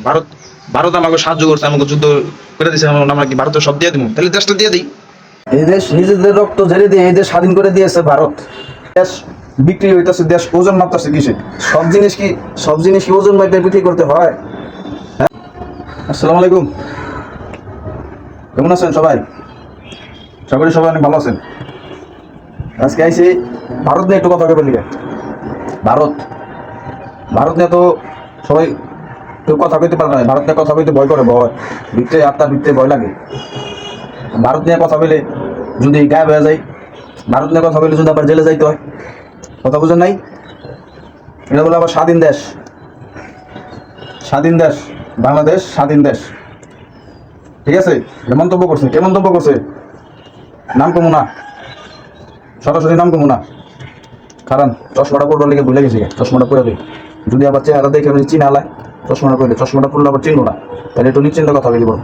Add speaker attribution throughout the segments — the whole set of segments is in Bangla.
Speaker 1: ভারত ভারত আমাকে সাহায্য করছে, আমাকে যুদ্ধ করে দিয়েছে, আমরা কি ভারতের সব দিয়ে দিব? তাহলে দেশটা দিয়ে দিই।
Speaker 2: এই দেশ নিজেদের রক্ত ঝেড়ে দিয়ে এই দেশ স্বাধীন করে দিয়েছে ভারত। দেশ বিক্রি হইতেছে, দেশ ওজন মাপতেছে কিসে? সব জিনিস কি ওজন মাপে বিক্রি করতে হয়? হ্যাঁ, আসসালামু আলাইকুম। কেমন আছেন সবাই? সবাই অনেক ভালো আছেন। আজকে আইসি ভারত নিয়ে একটু কথা বলতে লিখে। ভারত নিয়ে তো সবাই কেউ কথা কইতে পারে না। ভারত নিয়ে কথা কইতে ভয় করে, আত্মার ভিতরে ভয় লাগে। ভারত নিয়ে কথা বলে যদি গায়েব হয়ে যায়, ভারত নিয়ে কথা বলে যদি আবার জেলে যাইতে হয়, কথা বুঝেন নাই? এটা বলে আবার স্বাধীন দেশ, বাংলাদেশ স্বাধীন দেশ। ঠিক আছে, মন্তব্য করছে। কে মন্তব্য করছে? নাম কমু না, সরাসরি নাম কমু না। কারণ চশমাটা পড়বার লিখে ভুলে গেছি, চশমাটা পরে দিই। যদি আবার চেহারা দেখে আমি চিনা হালায়, চশমাটা পড়লে আবার চিনবো না। তাহলে একটু নিশ্চিন্ত কথা বলি বল,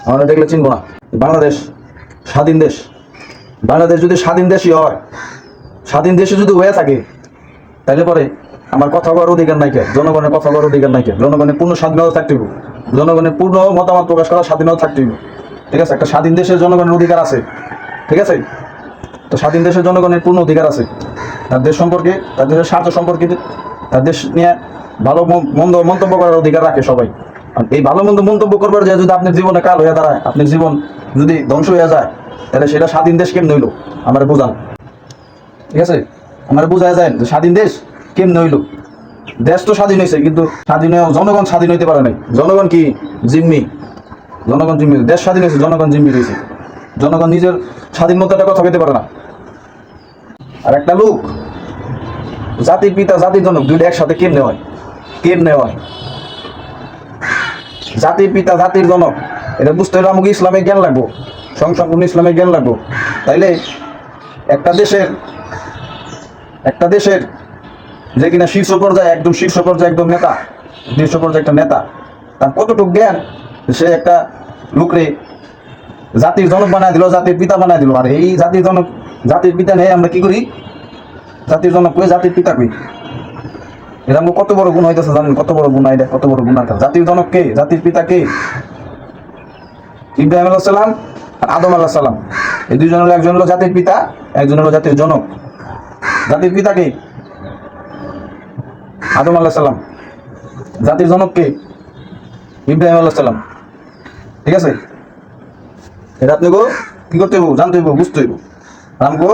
Speaker 2: আমরা দেখলে চিনবো না। বাংলাদেশ স্বাধীন দেশ। বাংলাদেশ যদি স্বাধীন দেশই হয়, স্বাধীন দেশে যদি হয়ে থাকে, তাহলে পরে আমার কথা বলার অধিকার নাই কে? জনগণের কথা বলার অধিকার নাই কে? জনগণের পূর্ণ স্বাধীনতা থাকতে হবে, জনগণের পূর্ণ মতামত প্রকাশ করার স্বাধীনতা থাকতে হবে। ঠিক আছে, একটা স্বাধীন দেশের জনগণের অধিকার আছে। ঠিক আছে, তো স্বাধীন দেশের জনগণের পূর্ণ অধিকার আছে তার দেশ সম্পর্কে, তার দেশের স্বার্থ সম্পর্কে, তার দেশ নিয়ে ভালো মন্দ মন্তব্য করার অধিকার রাখে সবাই। আর এই ভালো মন্দ মন্তব্য করবার যে যদি আপনার জীবনে কাল হয়ে দাঁড়ায়, আপনার জীবন যদি ধ্বংস হয়ে যায়, তাহলে সেটা স্বাধীন দেশ কেমন হইল আমার বোঝান। ঠিক আছে, আমার বোঝা যায় যে স্বাধীন দেশ কেমন হইল। দেশ তো স্বাধীন হয়েছে, কিন্তু জনগণ স্বাধীন হইতে পারে নাই। জনগণ কি জিম্মি? দেশ স্বাধীন হয়েছে, জনগণ জিম্মি রয়েছে। জনগণ নিজের স্বাধীন মতটা কথা বলতে পারে না। আর একটা লোক জাতির পিতা জাতির জনক দুইটা একসাথে কেমনে হয়? জাতির পিতা জাতির জনক, এটা বুঝতে হলে আমাকে ইসলামের জ্ঞান লাগবো, সংসম্পূর্ণ ইসলামের জ্ঞান লাগবো। তাইলে একটা দেশের যে কিনা শীর্ষ পর্যায়ে একদম নেতা, শীর্ষ পর্যায়ে একটা নেতা, তার কতটুকু জ্ঞান সে একটা লোকরে জাতির জনক বানায় দিল, জাতির পিতা বানায় দিল। আর এই জাতির পিতা নেই আমরা কি করি? জাতির জনক কই, জাতির পিতা কই? এটা আমার কত বড় গুণ হইতেছে জানেন? কত বড় গুণ, এটা কত বড় গুণ। জাতির জনক কে? জাতির পিতা কে? ইব্রাহিম আলাইহিস সালাম আর আদম আলাইহিস সালাম, এই দুইজন হলো, একজন হলো জাতির পিতা, একজন হলো জাতির জনক। জাতির পিতা কে? আদম আলাইহিস সালাম। জাতির জনক কে? ইব্রাহিম আলাইহিস সালাম। ঠিক আছে, এটা আপনি কি করতে হইব? জানতে হইব, বুঝতে হইব। আমগো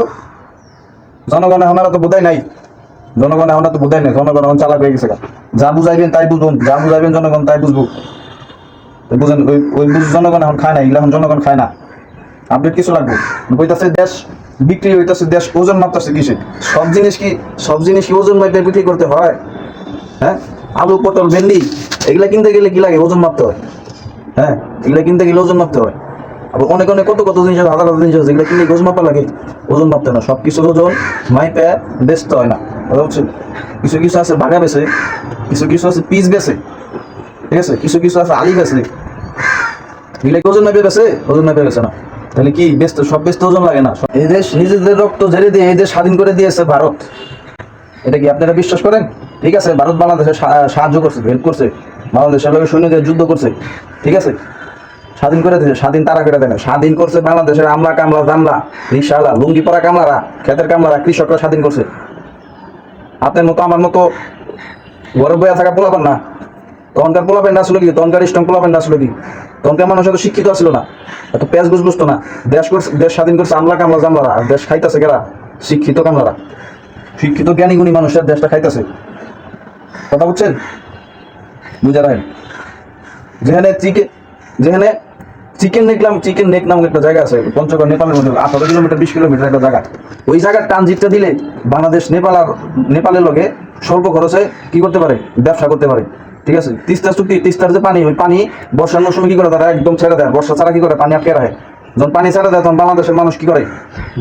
Speaker 2: জনগণ এখন তো বোধাই নাই, জনগণ এখন চালাক হয়ে গেছে। যা বুঝাইবেন তাই বুঝুন, যা বুঝাইবেন জনগণ তাই বুঝবো। বুঝেন, ওই জনগণ এখন খায় না, এগুলো এখন জনগণ খায় না। আপডেট কিছু লাগবে কইতাছে দেশ বিক্রি হইতাছে, দেশ ওজন মাপতেছে কিসে? সব জিনিস কি ওজন মাপে বিক্রি করতে হয়? হ্যাঁ, আলু পটল ভেন্ডি এগুলা কিনতে গেলে কি লাগে? ওজন মাপতে হয়। হ্যাঁ, এগুলা কিনতে গেলে ওজন মাপতে হয়। আবার অনেক কত জিনিস আছে, হাজার জিনিস আছে, যেগুলো কিনে ওজন মাপা লাগে, ওজন মাপতে না। সবকিছু ওজন মাইপে বেচতে হয় না, কথা হচ্ছে। কিছু আছে ভাগা বেছে, কিছু আছে পিস বেছে। ঠিক আছে, কিছু আছে আলি বেছে। এগুলো ওজন মাপে বেছে? ওজন মাপে বেছে না। তাহলে কি সব বেচতে ওজন লাগে না? এই দেশ নিজেদের রক্ত ঝেড়ে দিয়ে এই দেশ স্বাধীন করে দিয়েছে ভারত। এটা কি আপনারা বিশ্বাস করেন? ঠিক আছে, ভারত বাংলাদেশের সাহায্য করছে, হেল্প করছে, বাংলাদেশের লোকের সৈন্যদের যুদ্ধ করছে। ঠিক আছে, স্বাধীন করে দিয়েছে। স্বাধীন তারা করে দেয় না, স্বাধীন করছে বাংলাদেশের আমলা কামলা জামলা রিক্সাওয়ালা লুঙ্গি পরা কামলারা, ক্ষেতের কামলারা, কৃষকরা স্বাধীন করছে। আপনার মতো আমার মতো ঘরে বইয়া থাকা পোলাবেন না। তখনকার পোলাবেন আসলো কি? তখনকার স্ট্রং পোলাবেন আসলো কি? তখনকার মানুষ এত শিক্ষিত আসলো না, এত পেঁয়াজ বুঝতো না। দেশ স্বাধীন করছে আমলা কামলা জামলারা, আর দেশ খাইতেছে কেরা? শিক্ষিত কামলারা, শিক্ষিত জ্ঞানী গুণী মানুষের দেশটা খাইতেছে। কথা বুঝছেন? বুঝা রাখেন। যেখানে চিকেন নেক নামক একটা জায়গা আছে পঞ্চগড়, নেপালের মধ্যে 18 কিলোমিটার 20 কিলোমিটার একটা জায়গা। ওই জায়গার ট্রানজিটটা দিলে বাংলাদেশ নেপালের লগে স্বল্প খরচে কি করতে পারে? ব্যবসা করতে পারে। ঠিক আছে, তিস্তার যে পানি, ওই পানি বর্ষার মৌসুমে কি করে? তারা একদম ছেড়ে দেয়। বর্ষা ছাড়া কি করে? পানি আটকে রাখে। যখন পানি ছেড়ে দেয় তখন বাংলাদেশের মানুষ কি করে?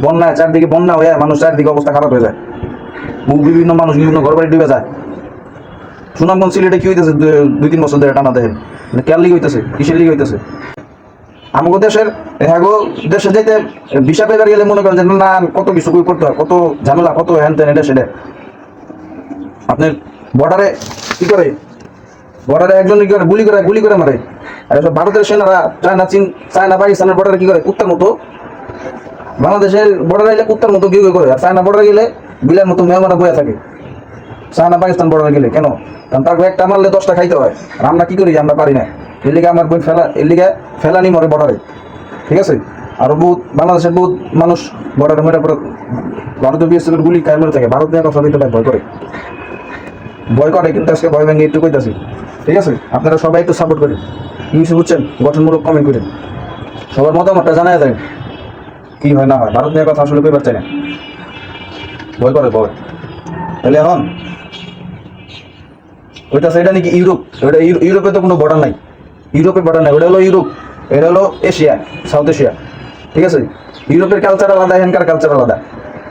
Speaker 2: বন্যায় চারদিকে বন্যা হয়ে মানুষ চারদিকে অবস্থা খারাপ হয়ে যায়। বিভিন্ন মানুষ বিভিন্ন ঘর বাড়ি ডুবে যায়। সুনামগঞ্জ সিলেটে কি হইতেছে 2-3 বছর ধরে টানা দেখেন? কেয়ার লিগ হইতেছে, কিসের লিগ হইতেছে? আমাদের দেশে যেতে ভিসা পেপার গেলে মনে করেন যে না, কত কিছু করতে হয়, কত ঝামেলা, কত হ্যান ত্যান, এটা সেটা। আপনার বর্ডারে কি করে? বর্ডারে একজন কি করে গুলি করে মারে। আর এসব ভারতের সেনারা চায়না পাকিস্তানের বর্ডারে কি করে কুত্তার মতো, বাংলাদেশের বর্ডারে গেলে কুত্তার মতো কি করে, আর চায়না বর্ডারে গেলে বিলের মতো মেহমানা বয়ে থাকে। চায়না পাকিস্তান বর্ডারে গেলে কেন? কারণ তারপর একটা মারলে 10টা খাইতে হয়, আর আমরা কি করি, আমরা পারি না। এর লিগে আমার বোন ফেলানি মরে বর্ডারে, ঠিক আছে। আরো বাংলাদেশের বহুত মানুষ বর্ডারে মরে পড়ে ভারতীয় বিএসএফের গুলি খায় মরে থাকে। ভারত নিয়ে কথা বলতে ভয় করে কিন্তু আজকে ভয় ভেঙে একটু কইতাছি, ঠিক আছে। আপনারা সবাই একটু সাপোর্ট করেন, কি কিছু বুঝছেন, গঠনমূলক কমেন্ট করেন, সবার মতামতটা জানাই দেন কি হয় না হয়। ভারত নিয়ে কথা আসলে কইবার চাই না, ভয় করে ভয়। তাহলে এখন ওইটা সেটা নাকি ইউরোপ, ওইটা ইউরোপে তো কোনো বর্ডার নাই, ইউরোপের বর্ডার নাই, ওটা হলো ইউরোপ, এটা হলো এশিয়া, সাউথ এশিয়া, ঠিক আছে। ইউরোপের কালচার আলাদা, এখানকার কালচার আলাদা।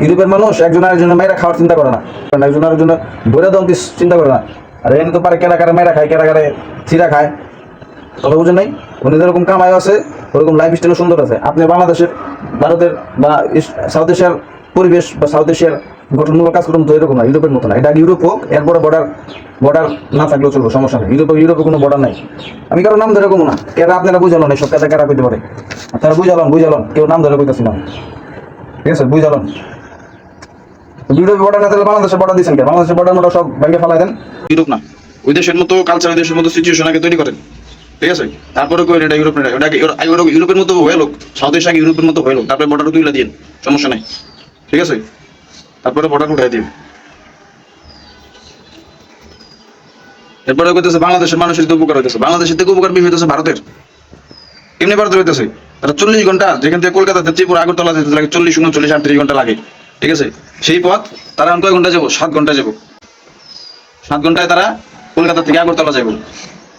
Speaker 2: ইউরোপের মানুষ একজন আরেকজনের মেয়েরা খাওয়ার চিন্তা করে না, একজন আরেকজনের বইরা দেওয়ার চিন্তা করে না। আর এখানে তো পারে কেরাকারে মেয়েরা খায়, কেরাকারে চিরা খায়, কথা বুঝেন নাই। উনি যেরকম কামাই আছে ওরকম লাইফ স্টাইলও সুন্দর আছে। আপনি বাংলাদেশের, ভারতের বা সাউথ এশিয়ার পরিবেশ বা সাউথ এশিয়ার গঠনমূলক কাজকর্ম তো এরকম না, ইউরোপের মতো না। এটা ইউরোপ হোক, এরপরে বর্ডার না থাকলেও চলবো, সমস্যা নেই। ইউরোপে কোনো বর্ডার নাই। আমি কারো নাম ধরে কমো না, এরা আপনারা বুঝালন, এইসব কথা কারা কইতে পারে, আপনারা বুঝালন, কেউ নাম ধরে কইতাছি না, ঠিক আছে, বুঝালন। ইউরোপে বর্ডার না থাকলে বাংলাদেশের বর্ডার দিচ্ছেন কে? বাংলাদেশের বর্ডার মোটা সব ভেঙে ফেলাই দেন।
Speaker 1: ইউরোপ না, ওই দেশের মতো কালচার, ওই দেশের মতো সিচুয়েশন আগে তৈরি করেন, ঠিক আছে। তারপরে কই এটা ইউরোপ না, ওটাকে ইউরোপের মতো হয়ে লোক, সাউথ এশিয়া ইউরোপের মতো হয়ে লোক, তারপরে বর্ডার তুলে দিন, সমস্যা নাই, ঠিক আছে। তারপরে বর্ডার উঠাই দিন। এরপরে কইতেছে বাংলাদেশের মানুষের তো উপকার হইতেছে, বাংলাদেশের থেকে উপকার বেশি হইতেছে ভারতের। কেমনি ভারতের হইতেছে? তারা 40 ঘন্টা, যেখান থেকে কলকাতা ত্রিপুরা আগরতলা যেতে লাগে 40, 39, 38 ঘন্টা লাগে, ঠিক আছে। সেই পথ তারা কয় ঘন্টা যাবো? 7 ঘন্টা যাবো। 7 ঘন্টায় তারা কলকাতা থেকে আগরতলা যাবো।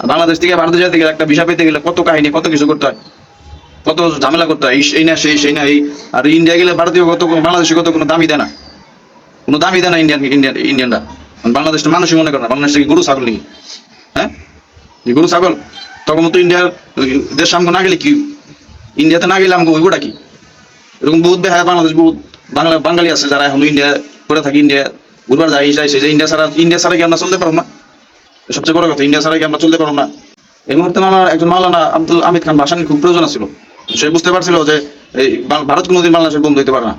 Speaker 1: আর বাংলাদেশ থেকে ভারতে যেতে গেলে, একটা ভিসা পেতে গেলে কত কাহিনী, কত কিছু করতে হয়, কত ঝামেলা করতে হয়, এই না সেই না এই। আর ইন্ডিয়া গেলে ভারতীয় কত, বাংলাদেশে কত কোনো দামই দেয় না, কোনো দামই দেয় না ইন্ডিয়ানরা। বাংলাদেশটা মানুষই মনে করে না, বাংলাদেশটা কি গরু ছাগল নাকি? হ্যাঁ, এই গরু ছাগল। তখন তো ইন্ডিয়ার দেশ আমগো না গেলে কি, ইন্ডিয়াতে না গেলে আমগো ওইগুলা কি? এরকম বহুত বেহায় বাংলাদেশ, বহুত বাঙালি আছে যারা এখন ইন্ডিয়া করে থাকে, ইন্ডিয়া ঘুরবার যায়, যে ইন্ডিয়া ছাড়া কি আমরা চলতে পারবো না? সবচেয়ে বড় কথা, ইন্ডিয়া ছাড়া কি আমরা চলতে পারবো না? এই মুহূর্তে আমার একজন মাওলানা আব্দুল হামিদ খান ভাসানীর খুব প্রয়োজন ছিল। সে বুঝতে পারছিল যে এই ভারত কোনোদিন বাংলাদেশের বন্ধু হইতে পারে না,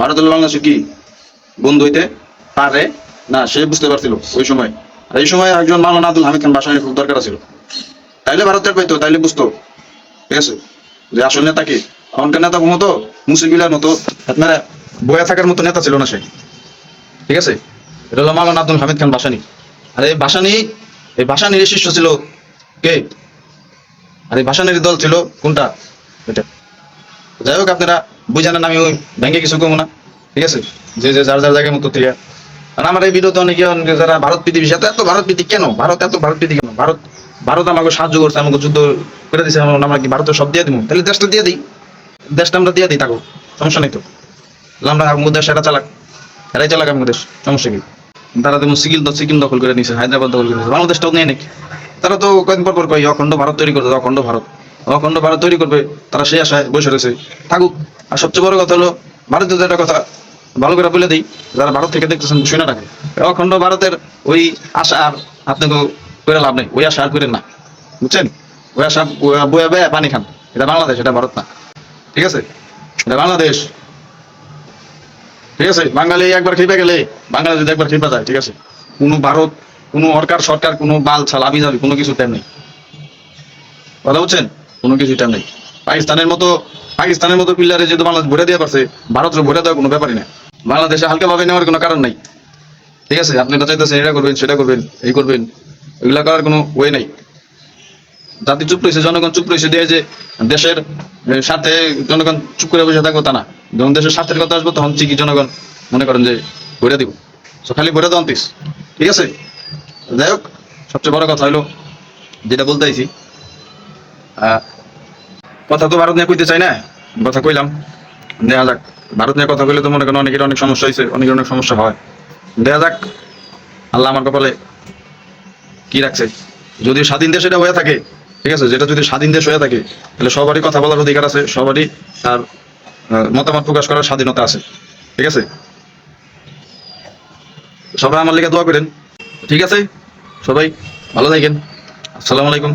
Speaker 1: ভারত হলে বাংলাদেশের কি বন্ধু হইতে পারে না, সে বুঝতে পারছিল ওই সময়। আর এই সময় একজন মাওলানা আব্দুল হামিদ খান ভাসানীর খুব দরকার ছিল, তাইলে ভারতের পাইতো, তাইলে বুঝতো, ঠিক আছে, যে আসল নেতা কি। এখনকার নেতা মতো মুসিবিলার মতো আপনারা বয়া থাকার মতো নেতা ছিল না সে, ঠিক আছে। এটা হলো মাওলানা আব্দুল হামিদ খান ভাসানী। আর এই ভাসানীর শিষ্য ছিল কে? আর এই ভাসানীর দল ছিল কোনটা? এটা যাই হোক, আপনারা বুঝানেন, আমি ওই ব্যাংকে কিছু কমো না, ঠিক আছে, যে যার জায়গার মতো থেকে। আর আমার এই ভিডিওতে অনেকে যারা ভারত প্রীতি বিষয়, এত ভারত প্রীতি কেন, এত ভারত প্রীতি কেন? ভারত আমাকে সাহায্য করছে, আমাকে যুদ্ধ করে দিচ্ছে, আমরা কি ভারতের সব দিয়ে দিব? তাহলে দেশটা দিয়ে দিই, দেশটা আমরা দিয়ে দিই, থাকো, সমস্যা নেই তো। আমরা দেশ এটা চালাক, এরাই চালাক আমাদের দেশ, সমস্যা কি? তারা তেমন সিকিম দখল করে নিয়েছে, হায়দ্রাবাদ দখল করে নিয়েছে, বাংলাদেশটাও নেই নাকি? তারা তো কয়েকদিন পর কয় অখণ্ড ভারত তৈরি করবে, অখণ্ড ভারত তৈরি করবে, তারা সেই আশায় বসে রয়েছে, থাকুক। আর সবচেয়ে বড় কথা হলো, ভারতের একটা কথা ভালো করে বলে দিই, যারা ভারত থেকে দেখতেছেন শুনে রাখে, অখণ্ড ভারতের ওই আশা আর আপনাকে করে লাভ নেই, ওই আশা আর করেন না, বুঝছেন? ওই আশা বয়া বয়া পানি খান। এটা বাংলাদেশ, এটা ভারত না, ঠিক আছে, এটা বাংলাদেশ, ঠিক আছে। বাঙালি একবার খেপে গেলে বাংলাদেশ যদি একবার খেপে যায়, ঠিক আছে, কোনো ভারত, কোনো সরকার, কোনো বাল ছাল আবি যাবি, কোনো কিছু টাইম নেই, কথা বুঝছেন? কোনো কিছু টাইম নেই। পাকিস্তানের মতো পিলারে যেহেতু বাংলাদেশ ভরে দিয়ে পারছে, ভারতের ভরে দেওয়ার কোনো ব্যাপারই না। বাংলাদেশে হালকা ভাবে নেওয়ার কোনো কারণ নাই, ঠিক আছে। আপনি তো চাইতেছেন এটা করবেন, সেটা করবেন, এই করবেন, এগুলা করার কোনো ওয়ে নাই। জাতি চুপ রয়েছে, জনগণ চুপ রয়েছে, দিয়ে যে দেশের সাথে জনগণ চুপ করে বসে থাকবো তা না। যখন দেশের স্বার্থের কথা আসবো তখন ঠিকই জনগণ মনে করেন যে ভরে দিব, খালি ভরে দেওয়ান পিস, ঠিক আছে। যাই হোক, সবচেয়ে বড় কথা হলো যেটা বলতে চাইছি, কথা তো ভারত নিয়ে কইতে চাই না, কথা কইলাম, দেখা যাক। ভারত নিয়ে কথা কইলে তো মনে করেন অনেকের অনেক সমস্যা হয়েছে, অনেকের অনেক সমস্যা হয়, দেখা যাক আল্লাহ আমার কপালে কি রাখছে। যদি স্বাধীন দেশ এটা হয়ে থাকে, ঠিক আছে, যেটা যদি স্বাধীন দেশ হয়ে থাকে, তাহলে সবারই কথা বলার অধিকার আছে, সবারই তার মতামত প্রকাশ করার স্বাধীনতা আছে, ঠিক আছে। সবাই আমার লেগে দোয়া করেন, ঠিক আছে, সবাই ভালো থাকেন। আসসালামু আলাইকুম।